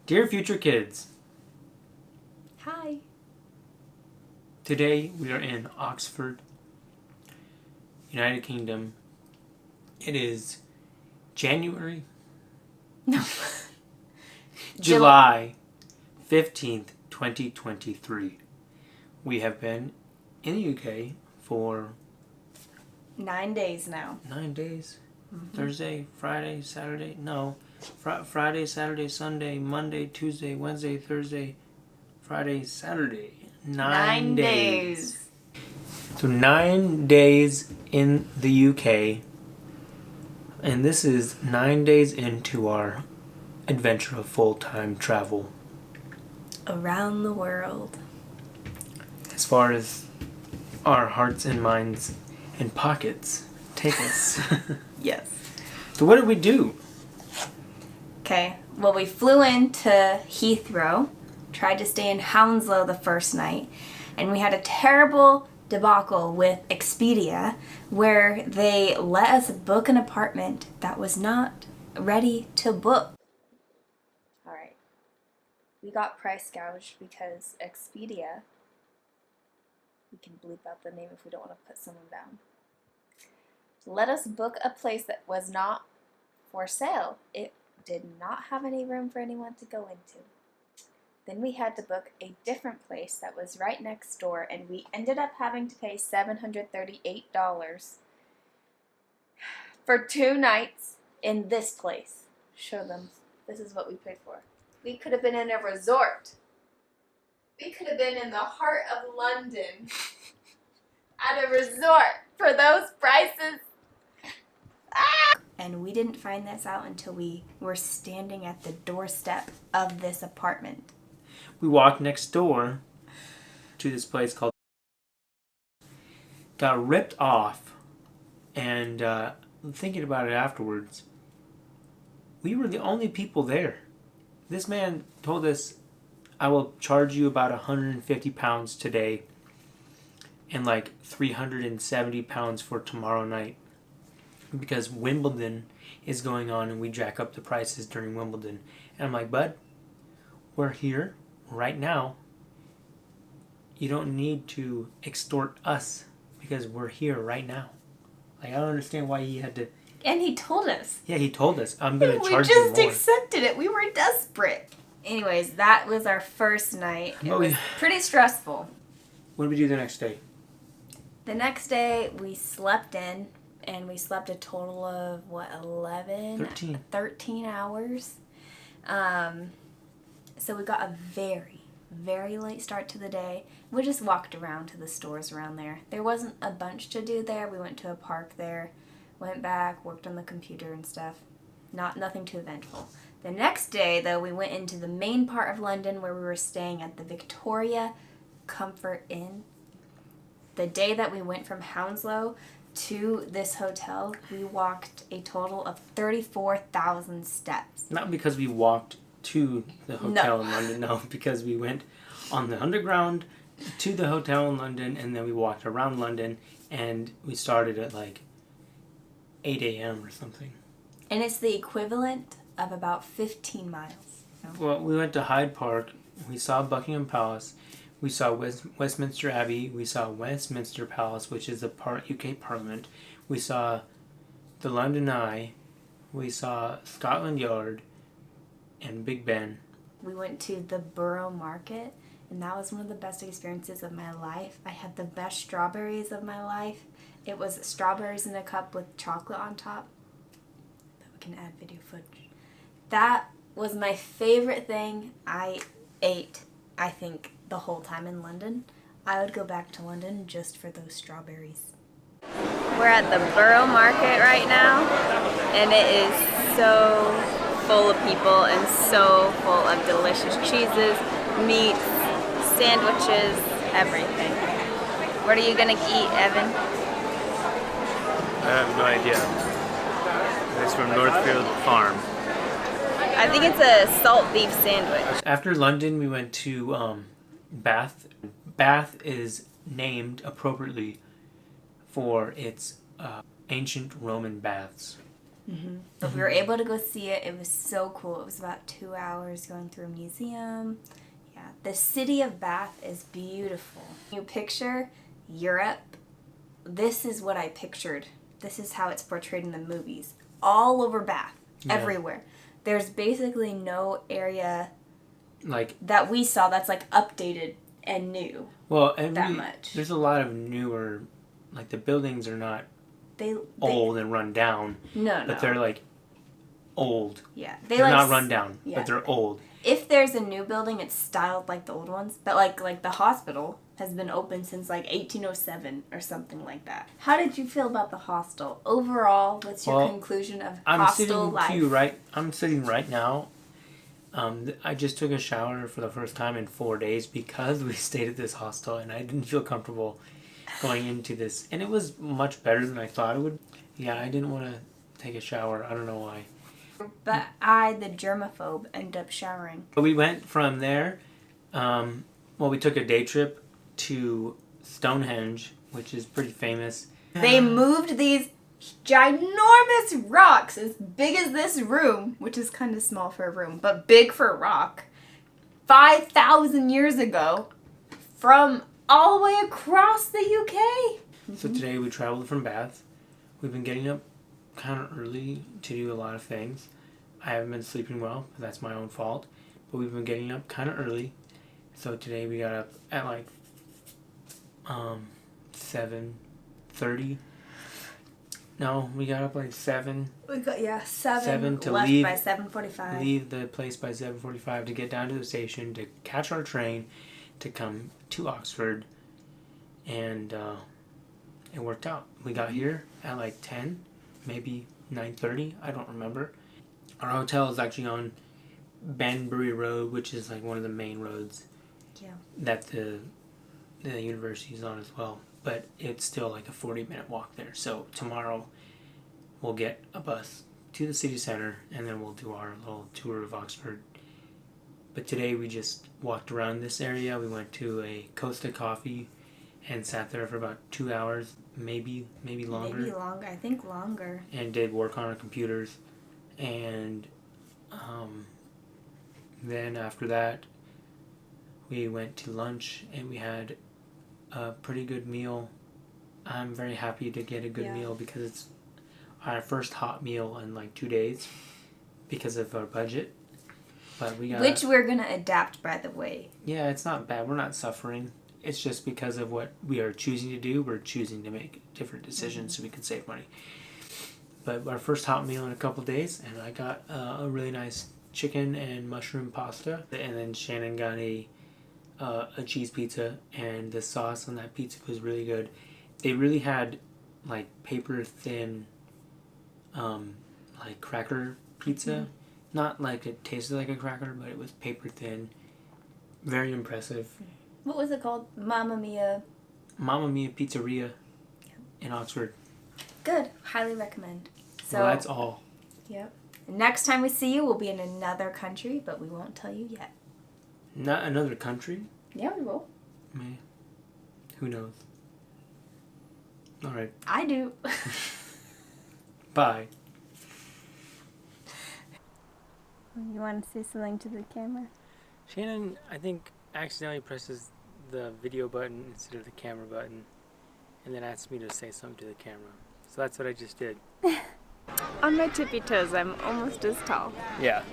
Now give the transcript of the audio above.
Dear future kids, Hi. today we are in Oxford, United Kingdom. It is January, No. July 15th, 2023. We have been in the UK for 9 days now. 9 days. Thursday, Friday, Saturday. No. Friday, Saturday, Sunday, Monday, Tuesday, Wednesday, Thursday, Friday, Saturday. 9 days. So 9 days in the UK. And this is 9 days into our adventure of full-time travel. Around the world. As far as our hearts and minds and pockets take us. Yes. So what did we do? Okay. Well, we flew into Heathrow, tried to stay in Hounslow the first night, and we had a terrible debacle with Expedia where they let us book an apartment that was not ready to book. All right. We got price gouged because Expedia, we can bleep out the name if we don't want to put someone down, let us book a place that was not for sale. It did not have any room for anyone to go into. Then we had to book a different place that was right next door, and we ended up having to pay $738 for 2 nights in this place. Show them. This is what we paid for. We could have been in a resort. We could have been in the heart of London at a resort for those prices. And we didn't find this out until we were standing at the doorstep of this apartment. We walked next door to this place called... Got ripped off, and thinking about it afterwards, we were the only people there. This man told us, I will charge you about £150 today and like £370 for tomorrow night, because Wimbledon is going on and we jack up the prices during Wimbledon. And I'm like, bud, we're here right now. You don't need to extort us because we're here right now. Like, I don't understand why he had to... And he told us. Yeah, he told us, I'm going to charge you more. We just accepted it. We were desperate. Anyways, that was our first night. It was pretty stressful. What did we do the next day? The next day, we slept in, and we slept a total of, 13 hours. So we got a very, very late start to the day. We just walked around to the stores around there. There wasn't a bunch to do there. We went to a park there, went back, worked on the computer and stuff. Nothing too eventful. The next day, though, we went into the main part of London where we were staying at the Victoria Comfort Inn. The day that we went from Hounslow to this hotel, we walked a total of 34,000 steps. Not because we walked to the hotel in London, no, because we went on the underground to the hotel in London, and then we walked around London, and we started at like 8 a.m. or something. And it's the equivalent of about 15 miles. Well, we went to Hyde Park, we saw Buckingham Palace, we saw Westminster Abbey, we saw Westminster Palace, which is the UK Parliament, we saw the London Eye, we saw Scotland Yard, and Big Ben. We went to the Borough Market, and that was one of the best experiences of my life. I had the best strawberries of my life. It was strawberries in a cup with chocolate on top. But we can add video footage. That was my favorite thing I ate, I think, the whole time in London. I would go back to London just for those strawberries. We're at the Borough Market right now, and it is so full of people and so full of delicious cheeses, meats, sandwiches, everything. What are you gonna eat, Evan? I have no idea. It's from Northfield Farm. I think it's a salt beef sandwich. After London, we went to Bath. Bath is named appropriately for its ancient Roman baths. But we were able to go see it. It was so cool. It was about 2 hours going through a museum. Yeah, the city of Bath is beautiful. You picture Europe. This is what I pictured. This is how it's portrayed in the movies. All over Bath, everywhere. There's basically no area like that we saw that's like updated and new. Well, that much. There's a lot of newer, like the buildings are not they old and run down. No, but they're like old. Yeah, they're like, not run down, but they're old. If there's a new building, it's styled like the old ones. But like the hospital has been open since like 1807 or something like that. How did you feel about the hostel overall? What's your conclusion of hostel life? I'm sitting right now. I just took a shower for the first time in 4 days because we stayed at this hostel and I didn't feel comfortable going into this. And it was much better than I thought it would. Yeah, I didn't want to take a shower. I don't know why. But I, the germaphobe, ended up showering. But we went from there. We took a day trip to Stonehenge, which is pretty famous. They moved these ginormous rocks as big as this room, which is kind of small for a room, but big for a rock, 5,000 years ago from all the way across the UK. So today we traveled from Bath. We've been getting up kind of early to do a lot of things. I haven't been sleeping well, but that's my own fault. But we've been getting up kind of early. So today we got up at like 7:30. No, we got up like 7. We got 7 to left leave by 7:45. Leave the place by 7:45 to get down to the station to catch our train to come to Oxford, and it worked out. We got here at like 10, maybe 9:30. I don't remember. Our hotel is actually on Banbury Road, which is like one of the main roads. Yeah. That the university is on as well. But it's still like a 40-minute walk there. So tomorrow we'll get a bus to the city center and then we'll do our little tour of Oxford. But today we just walked around this area. We went to a Costa Coffee and sat there for about 2 hours, maybe longer. Maybe longer. I think longer. And did work on our computers. And then after that we went to lunch and we had a pretty good meal. I'm very happy to get a good meal because it's our first hot meal in like 2 days because of our budget. But we got, which we're gonna adapt, by the way. Yeah, it's not bad. We're not suffering. It's just because of what we are choosing to do. We're choosing to make different decisions so we can save money. But our first hot meal in a couple of days, and I got a really nice chicken and mushroom pasta, and then Shannon got a cheese pizza, and the sauce on that pizza was really good. They really had like paper thin like cracker pizza. Not like it tasted like a cracker, but it was paper thin. Very impressive. What was it called? Mamma Mia Pizzeria in Oxford. Good. Highly recommend. So well, that's all. Yep. Next time we see you, we'll be in another country, but we won't tell you yet. Not another country? Yeah, we will. May. Who knows? All right. I do. Bye. You want to say something to the camera? Shannon, I think, accidentally presses the video button instead of the camera button, and then asks me to say something to the camera. So that's what I just did. On my tippy toes, I'm almost as tall. Yeah.